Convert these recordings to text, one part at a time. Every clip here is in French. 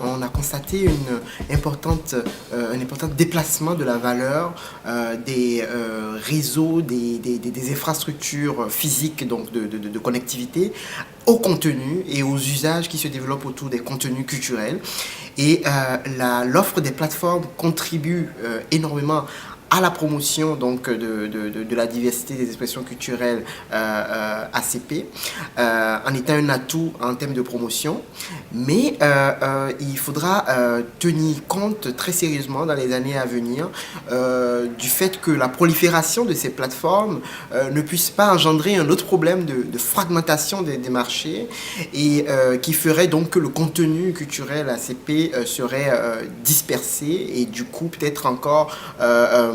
on a constaté un important déplacement de la valeur des réseaux, des infrastructures physiques, donc de connectivité, au contenu et aux usages qui se développent autour des contenus culturels. Et l'offre des plateformes contribue énormément à la promotion donc, de la diversité des expressions culturelles ACP, en étant un atout en termes de promotion. Mais il faudra tenir compte très sérieusement dans les années à venir du fait que la prolifération de ces plateformes ne puisse pas engendrer un autre problème de fragmentation des marchés et qui ferait donc que le contenu culturel ACP serait dispersé et du coup peut-être encore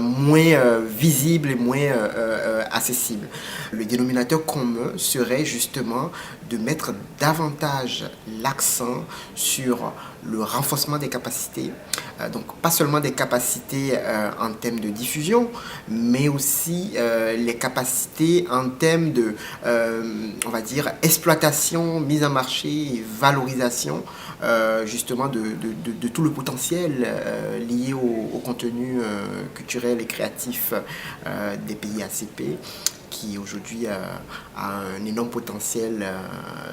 moins visible et moins accessible. Le dénominateur commun serait justement de mettre davantage l'accent sur le renforcement des capacités, donc pas seulement des capacités en termes de diffusion, mais aussi les capacités en termes de, on va dire, exploitation, mise en marché et valorisation justement de tout le potentiel lié au contenu culturel et créatif des pays ACP qui aujourd'hui a un énorme potentiel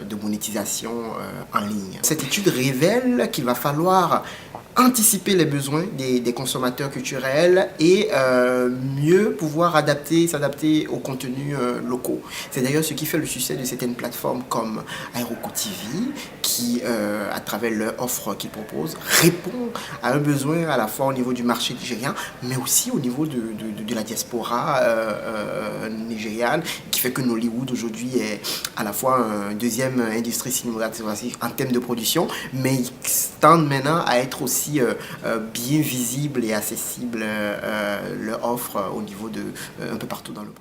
de monétisation en ligne. Cette étude révèle qu'il va falloir anticiper les besoins des consommateurs culturels et mieux pouvoir s'adapter aux contenus locaux. C'est d'ailleurs ce qui fait le succès de certaines plateformes comme Aeroko TV qui, à travers leur offre qu'ils proposent, répond à un besoin à la fois au niveau du marché nigérien, mais aussi au niveau de la diaspora nigériane, qui fait que Nollywood aujourd'hui est à la fois une deuxième industrie cinématographique en termes de production, mais ils tendent maintenant à être aussi bien visible et accessible leur offre au niveau un peu partout dans le monde.